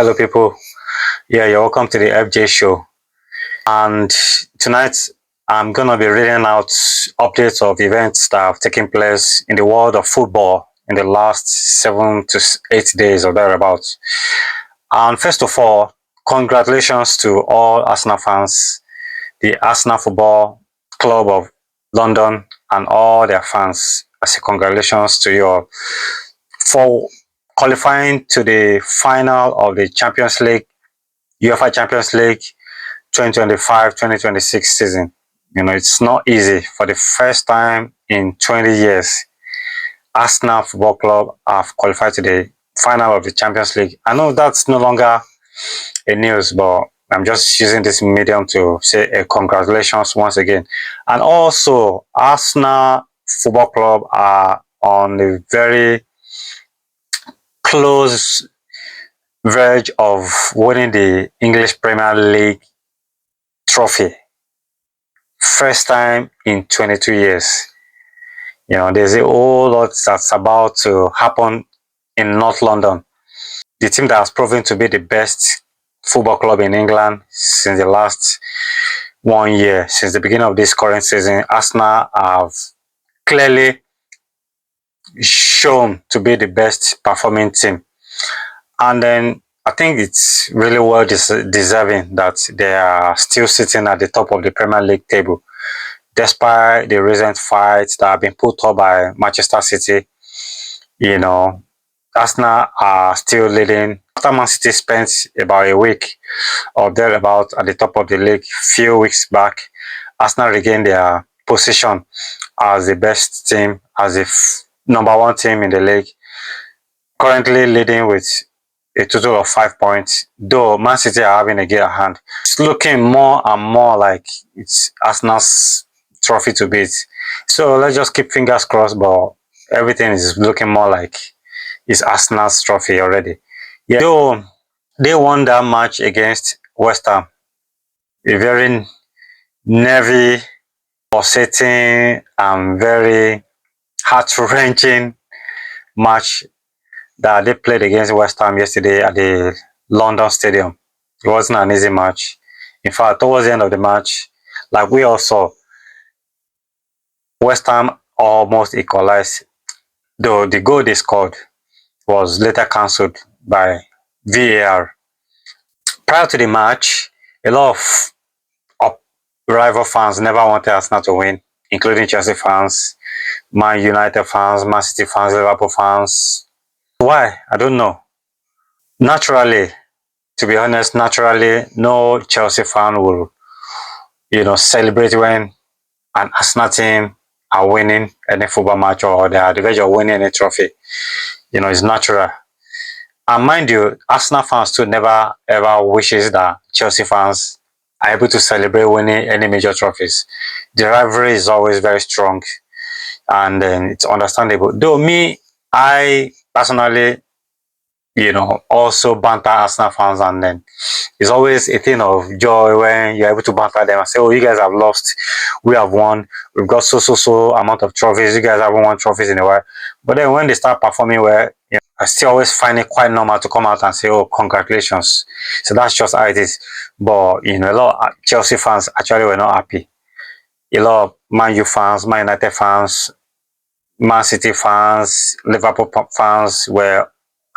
Hello, people. Yeah, you're welcome to the FJ show. And tonight, I'm gonna be reading out updates of events that have taken place in the world of football in the last 7 to 8 days or thereabouts. And first of all, congratulations to all Arsenal fans, the Arsenal Football Club of London, and all their fans. I say congratulations to you all for qualifying to the final of the Champions League, UEFA Champions League 2025-2026 season. It's not easy. For the first time in 20 years, Arsenal Football Club have qualified to the final of the Champions League. I know that's no longer a news, but I'm just using this medium to say congratulations once again. And also, Arsenal Football Club are on the very close verge of winning the English Premier League trophy. First time in 22 years. There's a whole lot that's about to happen in North London. The team that has proven to be the best football club in England since the last 1 year, since the beginning of this current season, Arsenal have clearly shown to be the best performing team. And then I think it's really well deserving that they are still sitting at the top of the Premier League table, despite the recent fights that have been put up by Manchester City. Arsenal are still leading. After Man City spent about a week or thereabout at the top of the league few weeks back, Arsenal regained their position as the best team, as the number one team in the league, currently leading with a total of 5 points, though Man City are having a game at hand. It's looking more and more like it's Arsenal's trophy to beat. So let's just keep fingers crossed, but everything is looking more like it's Arsenal's trophy already. Yeah, though they won that match against West Ham, a very nervy, pulsating, and very heart-wrenching match that they played against West Ham yesterday at the London Stadium. It wasn't an easy match. In fact, towards the end of the match, like we all saw, West Ham almost equalized, though the goal they scored was later cancelled by VAR. Prior to the match, a lot of rival fans never wanted Arsenal to win, including Chelsea fans, Man United fans, Man City fans, Liverpool fans. Why? I don't know. Naturally, to be honest, no Chelsea fan will, celebrate when an Arsenal team are winning any football match or they are at the verge of winning any trophy. It's natural. And mind you, Arsenal fans too never ever wishes that Chelsea fans are able to celebrate winning any major trophies. The rivalry is always very strong, and it's understandable. Though I personally, also banter Arsenal fans, and then it's always a thing of joy when you're able to banter them and say, "Oh, you guys have lost, we have won, we've got so amount of trophies. You guys haven't won trophies in a while." But then when they start performing well, I still always find it quite normal to come out and say, "Oh, congratulations." So that's just how it is. But a lot of Chelsea fans actually were not happy. A lot of Man U fans, Man United fans, Man City fans, Liverpool fans were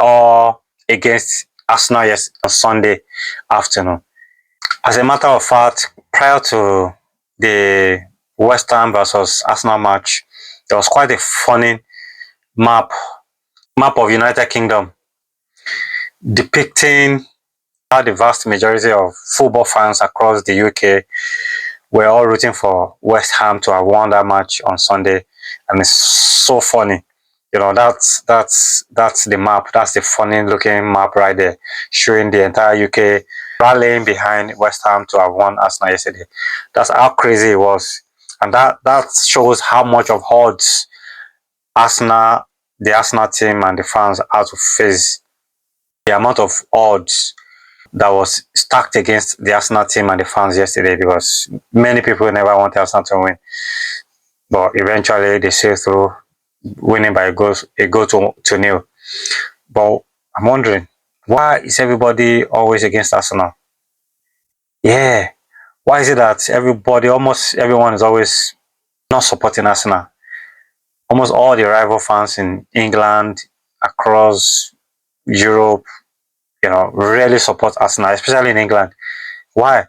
all against Arsenal on Sunday afternoon. As a matter of fact, prior to the West Ham versus Arsenal match, there was quite a funny map of United Kingdom depicting how the vast majority of football fans across the UK were all rooting for West Ham to have won that match on Sunday, and it's so funny. That's the map. That's the funny looking map right there, showing the entire UK rallying behind West Ham to have won Arsenal yesterday. That's how crazy it was, and that shows how much of odds the Arsenal team and the fans had to face. The amount of odds that was stacked against the Arsenal team and the fans yesterday, because many people never wanted Arsenal to win, but eventually they sailed through, winning by a goal to nil. But I'm wondering, Why is everybody always against Arsenal? Yeah. Why is it that everybody, almost everyone, is always not supporting Arsenal? Almost all the rival fans in England, across Europe, really support Arsenal, especially in England. Why?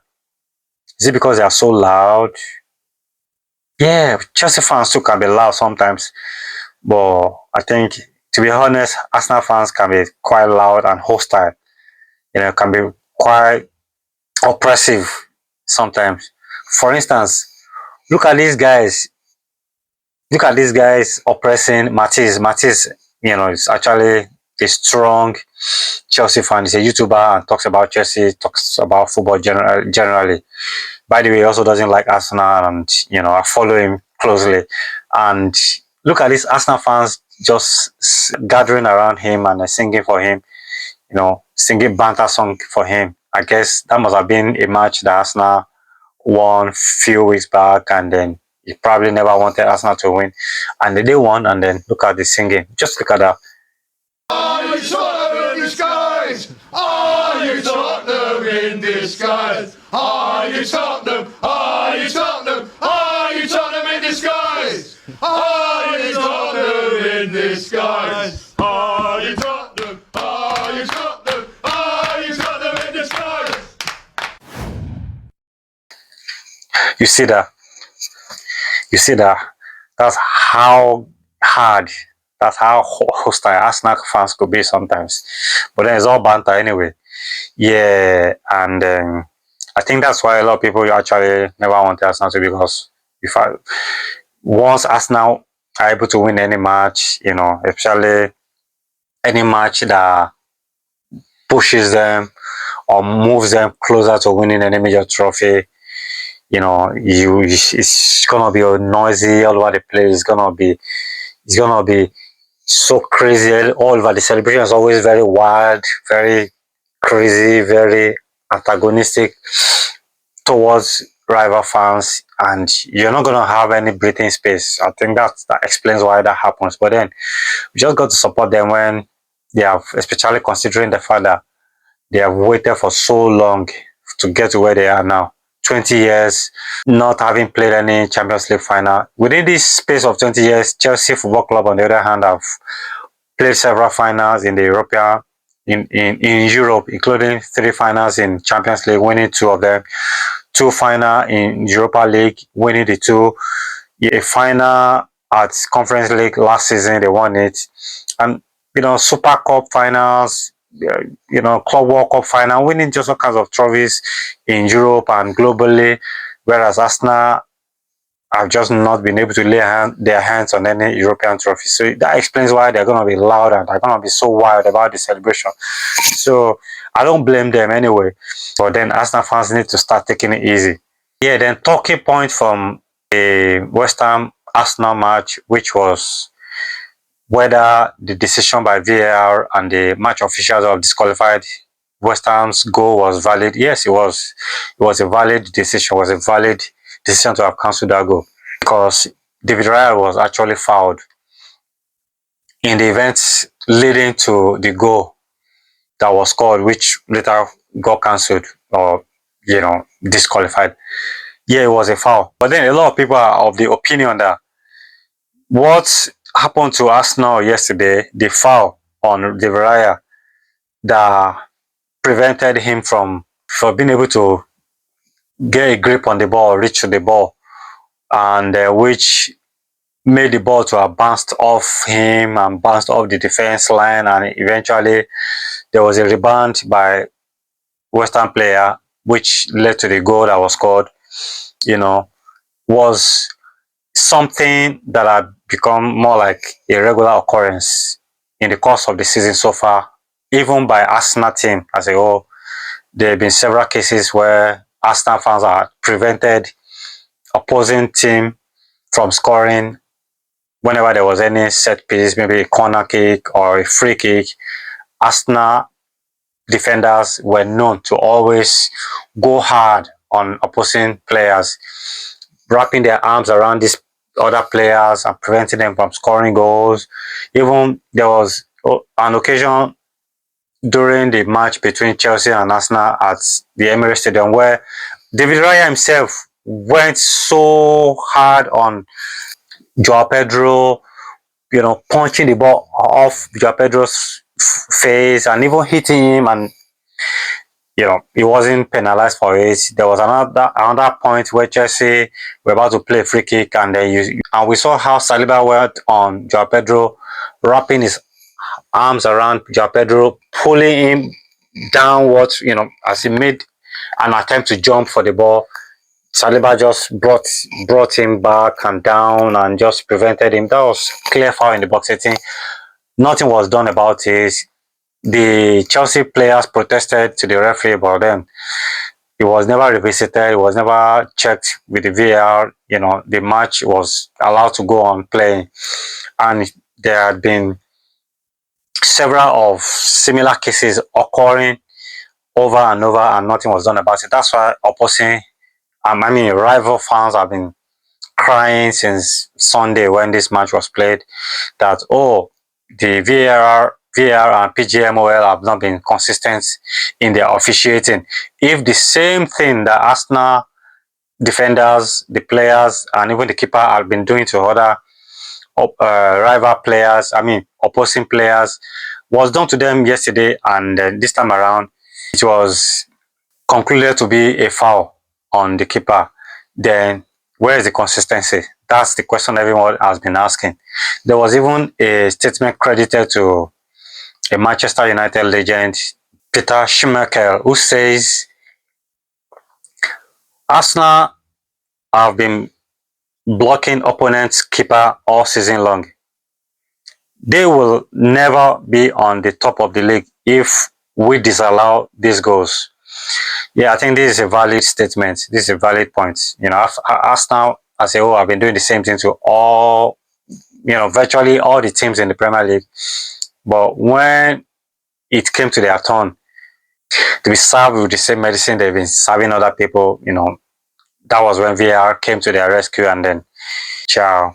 Is it because they are so loud? Yeah, Chelsea fans too can be loud sometimes, but I think, to be honest, Arsenal fans can be quite loud and hostile. Can be quite oppressive sometimes. For instance, look at these guys. Look at these guys oppressing Matisse. Matisse, is actually a strong Chelsea fan. He's a YouTuber and talks about Chelsea, talks about football generally. By the way, he also doesn't like Arsenal, and I follow him closely. And look at these Arsenal fans just gathering around him and singing for him, singing banter song for him. I guess that must have been a match that Arsenal won a few weeks back, and then he probably never wanted Arsenal to win, and they won. And then look at the singing. Just look at that. Are you Tottenham in disguise? Are you Tottenham in disguise? Are you Tottenham? Are you Tottenham? Are you Tottenham in disguise? Are you Tottenham in disguise? Are you Tottenham? Are you Tottenham? Are you Tottenham in disguise? You see that? You see that? That's how hard. That's how hostile Arsenal fans could be sometimes. But then it's all banter anyway. Yeah, and I think that's why a lot of people actually never wanted Arsenal to, because if I, once Arsenal are able to win any match, especially any match that pushes them or moves them closer to winning any major trophy, it's gonna be noisy all over the place. It's gonna be so crazy all over. The celebration is always very wild, very crazy, very antagonistic towards rival fans, and you're not gonna have any breathing space. I think that explains why that happens. But then we just got to support them when they have, especially considering the fact that they have waited for so long to get to where they are now. 20 years not having played any Champions League final. Within this space of 20 years, Chelsea Football Club, on the other hand, have played several finals in the European in Europe, including 3 finals in Champions League, winning 2 of them, 2 final in Europa League, winning the 2, a final at Conference League last season, they won it, and Super Cup finals, Club World Cup final, winning just all kinds of trophies in Europe and globally, whereas Arsenal have just not been able to lay their hands on any European trophy. So that explains why they're going to be loud and they're going to be so wild about the celebration. So I don't blame them anyway. But then Arsenal fans need to start taking it easy. Yeah, then talking point from the West Ham Arsenal match, which was whether the decision by VAR and the match officials have disqualified West Ham's goal was valid. Yes, it was. It was a valid decision. It was a valid decision to have cancelled that goal, because David Raya was actually fouled in the events leading to the goal that was scored, which later got cancelled or disqualified. Yeah, it was a foul. But then a lot of people are of the opinion that what happened to Arsenal yesterday, the foul on David Raya that prevented him from being able to get a grip on the ball, reach to the ball, and which made the ball to have bounced off him and bounced off the defense line, and eventually there was a rebound by West Ham player, which led to the goal that was scored. Was something that had become more like a regular occurrence in the course of the season so far, even by Arsenal team as a whole. There have been several cases where Arsenal fans are prevented opposing team from scoring whenever there was any set piece, maybe a corner kick or a free kick. Arsenal defenders were known to always go hard on opposing players, wrapping their arms around these other players and preventing them from scoring goals. Even there was an occasion during the match between Chelsea and Arsenal at the Emirates Stadium, where David Raya himself went so hard on Joao Pedro, punching the ball off Joao Pedro's face and even hitting him, and he wasn't penalized for it. There was another point where Chelsea were about to play a free kick, and then and we saw how Saliba went on Joao Pedro, wrapping his arms around Joao Pedro, pulling him downwards, as he made an attempt to jump for the ball. Saliba just brought him back and down and just prevented him. That was clear foul in the box 18. Nothing was done about it. The Chelsea players protested to the referee, but then it was never revisited. It was never checked with the VAR. The match was allowed to go on playing, and there had been several of similar cases occurring over and over, and nothing was done about it. That's why rival fans have been crying since Sunday when this match was played that, the VAR and PGMOL have not been consistent in their officiating. If the same thing that Arsenal defenders, the players, and even the keeper have been doing to other rival players, opposing players, was done to them yesterday, and this time around, it was concluded to be a foul on the keeper, then where is the consistency? That's the question everyone has been asking. There was even a statement credited to a Manchester United legend, Peter Schmeichel, who says Arsenal have been blocking opponents' keeper all season long. They will never be on the top of the league if we disallow these goals. Yeah, I think this is a valid statement. This is a valid point. Arsenal as a whole have been doing the same thing to all, virtually all the teams in the Premier League. But when it came to their turn to be served with the same medicine they've been serving other people, that was when VAR came to their rescue, and then ciao.